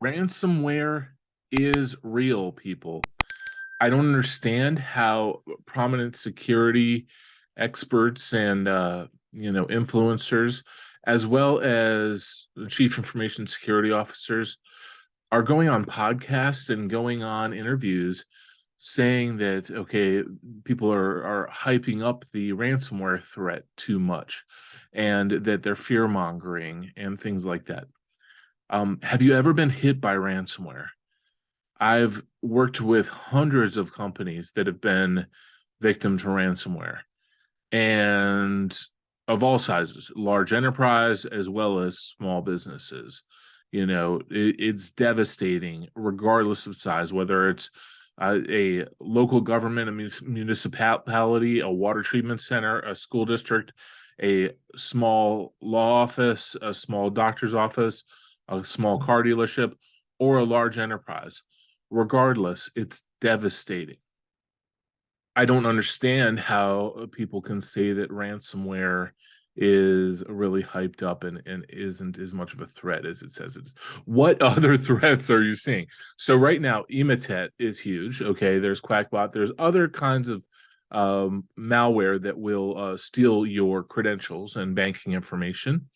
Ransomware is real, people. I don't understand how prominent security experts and influencers, as well as the chief information security officers, are going on podcasts and going on interviews saying that okay, people are hyping up the ransomware threat too much, and that they're fear mongering and things like that. Have you ever been hit by ransomware? I've worked with hundreds of companies that have been victims to ransomware, and of all sizes, large enterprise as well as small businesses. It's devastating regardless of size, whether it's a local government, a municipality, a water treatment center, a school district, a small law office, a small doctor's office, a small car dealership, or a large enterprise. Regardless, it's devastating. I don't understand how people can say that ransomware is really hyped up and isn't as much of a threat as it says it is. What other threats are you seeing? So right now, Emotet is huge. Okay, there's Quackbot. There's other kinds of malware that will steal your credentials and banking information.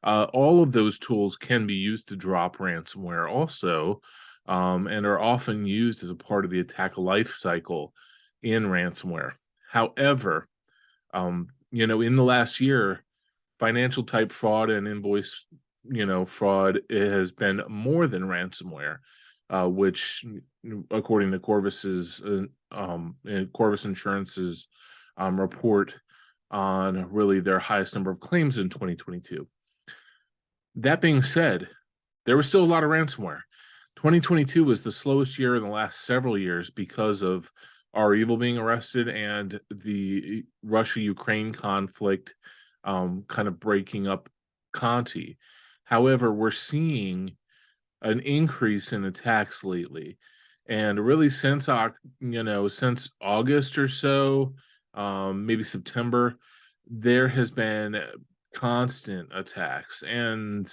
All of those tools can be used to drop ransomware also, and are often used as a part of the attack life cycle in ransomware. However, in the last year, financial type fraud and invoice, fraud has been more than ransomware, which, according to Corvus Insurance's report on really their highest number of claims in 2022. That being said, there was still a lot of ransomware. 2022 was the slowest year in the last several years because of REvil being arrested and the Russia-Ukraine conflict kind of breaking up Conti. However, we're seeing an increase in attacks lately, and really since August or so, maybe September, there has been constant attacks. And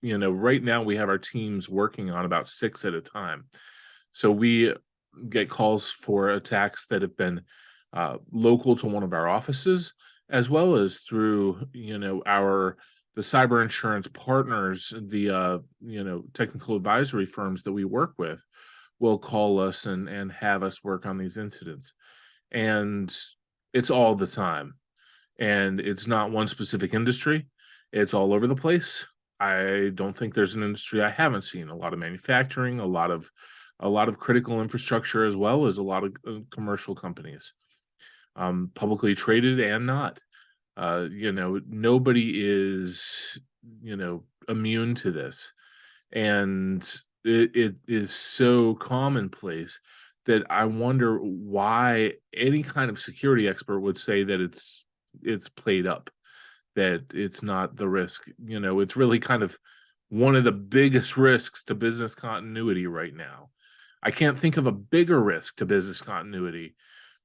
right now we have our teams working on about 6 at a time. So we get calls for attacks that have been local to one of our offices, as well as through the cyber insurance partners, the technical advisory firms that we work with will call us and have us work on these incidents. And it's all the time. And it's not one specific industry. It's all over the place. I don't think there's an industry I haven't seen. A lot of manufacturing, a lot of critical infrastructure, as well as a lot of commercial companies, publicly traded and not. Nobody is, immune to this. And it is so commonplace that I wonder why any kind of security expert would say that it's played up, that it's not the risk. It's really kind of one of the biggest risks to business continuity right now. I can't think of a bigger risk to business continuity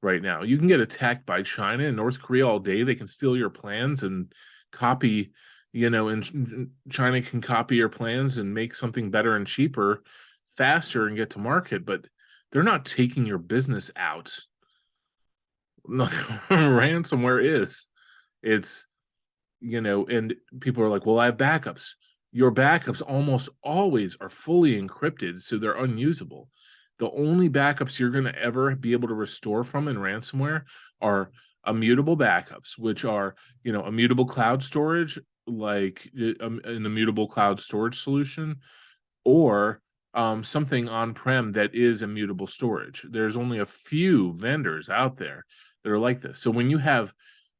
right now. You can get attacked by China and North Korea all day. They can steal your plans and copy, and China can copy your plans and make something better and cheaper, faster, and get to market, but they're not taking your business out. No, ransomware is. It's, and people are like, well, I have backups. Your backups almost always are fully encrypted, so they're unusable. The only backups you're going to ever be able to restore from in ransomware are immutable backups, which are, immutable cloud storage, like an immutable cloud storage solution, or something on-prem that is immutable storage. There's only a few vendors out there that are like this. So when you have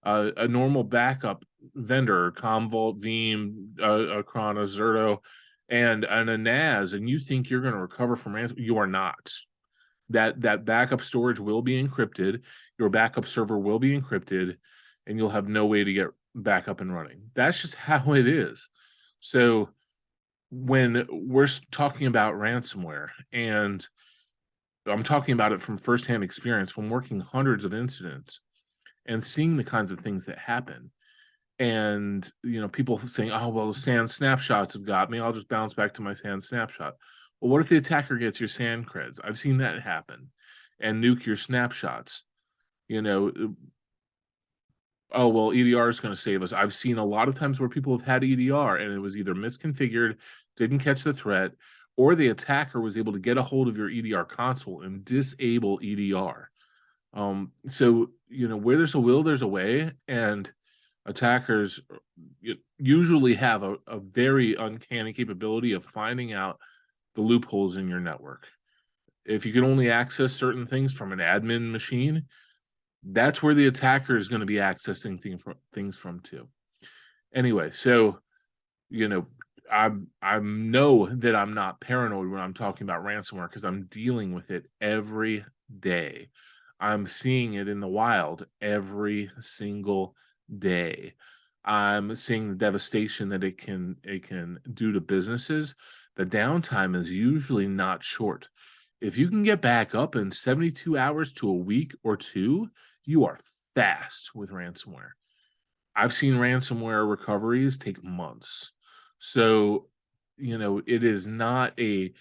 a normal backup vendor, Commvault, Veeam, Acrona, Zerto, and a NAS, and you think you're going to recover from ransomware, you are not. That backup storage will be encrypted, your backup server will be encrypted, and you'll have no way to get back up and running. That's just how it is. So when we're talking about ransomware, and I'm talking about it from firsthand experience from working hundreds of incidents and seeing the kinds of things that happen, and people saying, oh, well, the SAN snapshots have got me, I'll just bounce back to my SAN snapshot. Well, what if the attacker gets your sand creds? I've seen that happen, and nuke your snapshots. You know, oh, well, EDR is going to save us. I've seen a lot of times where people have had EDR and it was either misconfigured, didn't catch the threat, or the attacker was able to get a hold of your EDR console and disable EDR. So, where there's a will, there's a way, and attackers usually have a very uncanny capability of finding out the loopholes in your network. If you can only access certain things from an admin machine, that's where the attacker is going to be accessing things from too. Anyway, so you know, I know that I'm not paranoid when I'm talking about ransomware because I'm dealing with it every day. I'm seeing it in the wild every single day. I'm seeing the devastation that it can do to businesses. The downtime is usually not short. If you can get back up in 72 hours to a week or two, you are fast with ransomware. I've seen ransomware recoveries take months. So, it is not a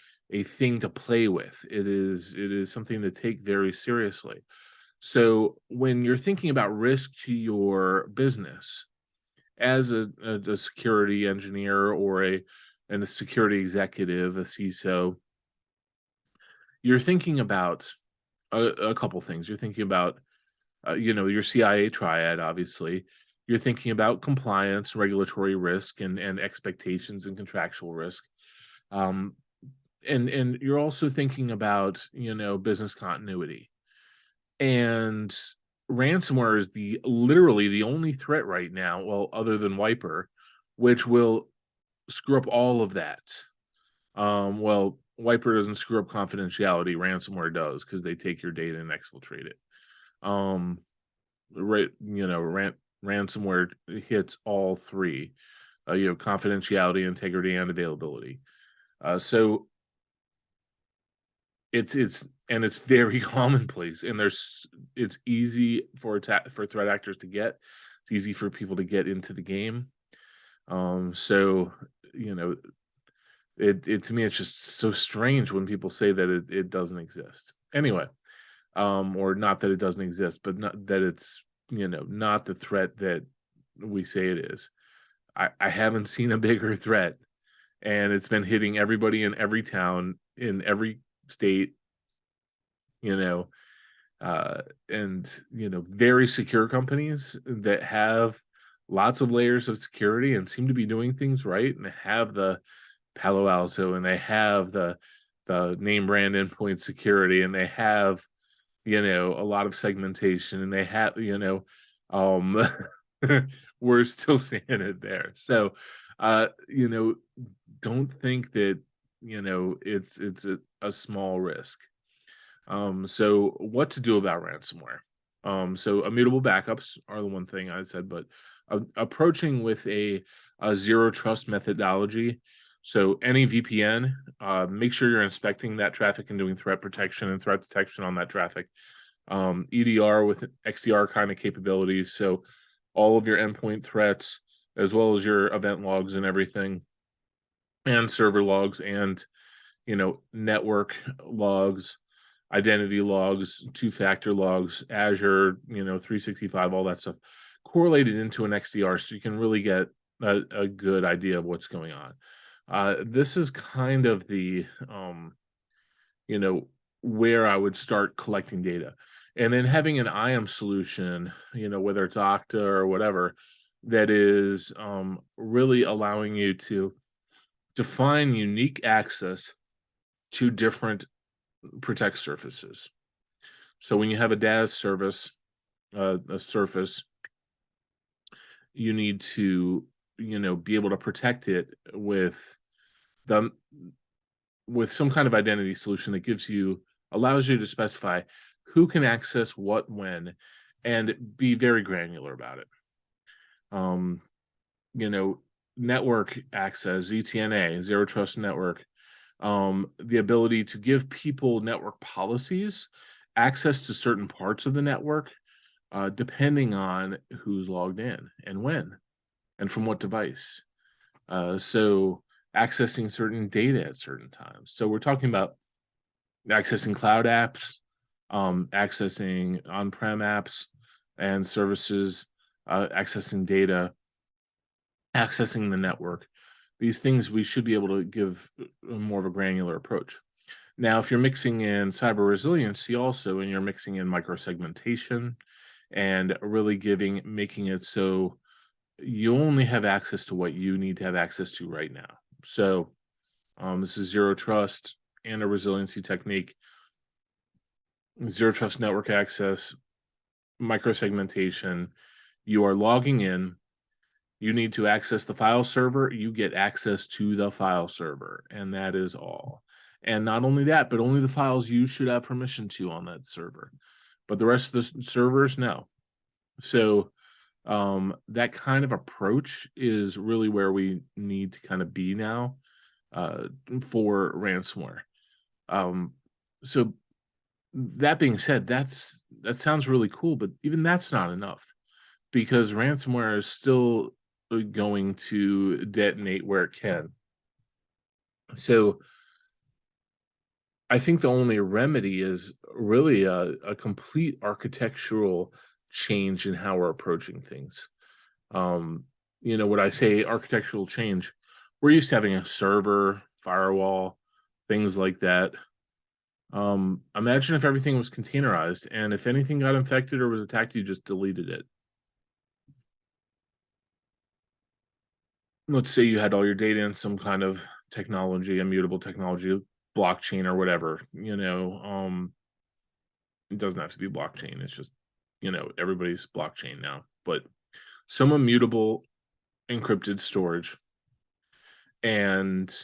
thing to play with. It is something to take very seriously. So, when you're thinking about risk to your business as a security engineer or a security executive, a CISO, you're thinking about a couple things. You're thinking about your CIA triad, obviously. You're thinking about compliance, regulatory risk, and expectations and contractual risk. Um, and you're also thinking about, business continuity. And ransomware is literally the only threat right now, well, other than Wiper, which will screw up all of that. Well, Wiper doesn't screw up confidentiality, ransomware does, because they take your data and exfiltrate it. Um, right, ransomware hits all three, confidentiality, integrity, and availability. So it's very commonplace, and it's easy for threat actors to get. It's easy for people to get into the game. So it to me, it's just so strange when people say that it doesn't exist. Anyway, or not that it doesn't exist, but not that it's not the threat that we say it is. I haven't seen a bigger threat, and it's been hitting everybody in every town, in every state, you know, and very secure companies that have lots of layers of security and seem to be doing things right, and they have the Palo Alto, and they have the name brand endpoint security, and they have a lot of segmentation, and they have um we're still seeing it there. So don't think that it's a small risk. So what to do about ransomware? So immutable backups are the one thing I said, but approaching with a zero trust methodology. So any VPN, make sure you're inspecting that traffic and doing threat protection and threat detection on that traffic. EDR with XDR kind of capabilities. So all of your endpoint threats, as well as your event logs and everything, and server logs, and network logs, identity logs, two-factor logs, Azure, 365, all that stuff, correlated into an XDR, so you can really get a good idea of what's going on. This is kind of the where I would start collecting data, and then having an IAM solution, whether it's Okta or whatever, that is really allowing you to define unique access to different protect surfaces. So when you have a DAS service, a surface, you need to, be able to protect it with some kind of identity solution that allows you to specify who can access what when, and be very granular about it. Network access, ZTNA, zero trust network, the ability to give people network policies, access to certain parts of the network, depending on who's logged in and when, and from what device. So accessing certain data at certain times. So we're talking about accessing cloud apps, accessing on-prem apps and services, accessing data, accessing the network. These things we should be able to give more of a granular approach. Now, if you're mixing in cyber resiliency also, and you're mixing in microsegmentation and really making it so you only have access to what you need to have access to right now. So this is zero trust and a resiliency technique, zero trust network access, microsegmentation. You are logging in. You need to access the file server. You get access to the file server, and that is all. And not only that, but only the files you should have permission to on that server. But the rest of the servers, no. So that kind of approach is really where we need to kind of be now for ransomware. So that being said, that sounds really cool, but even that's not enough, because ransomware is still going to detonate where it can. So I think the only remedy is really a complete architectural change in how we're approaching things. When I say architectural change, we're used to having a server, firewall, things like that. Imagine if everything was containerized, and if anything got infected or was attacked, you just deleted it. Let's say you had all your data in some kind of technology, immutable technology, blockchain or whatever, it doesn't have to be blockchain. It's just, everybody's blockchain now, but some immutable encrypted storage, and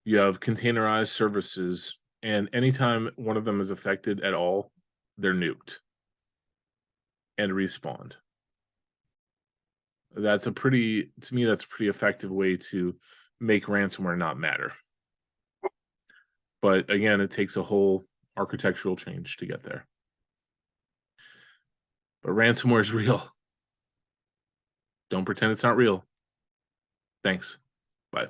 you have containerized services, and anytime one of them is affected at all, they're nuked and respawned. That's a pretty effective way to make ransomware not matter. But again, it takes a whole architectural change to get there. But ransomware is real. Don't pretend it's not real. Thanks. Bye.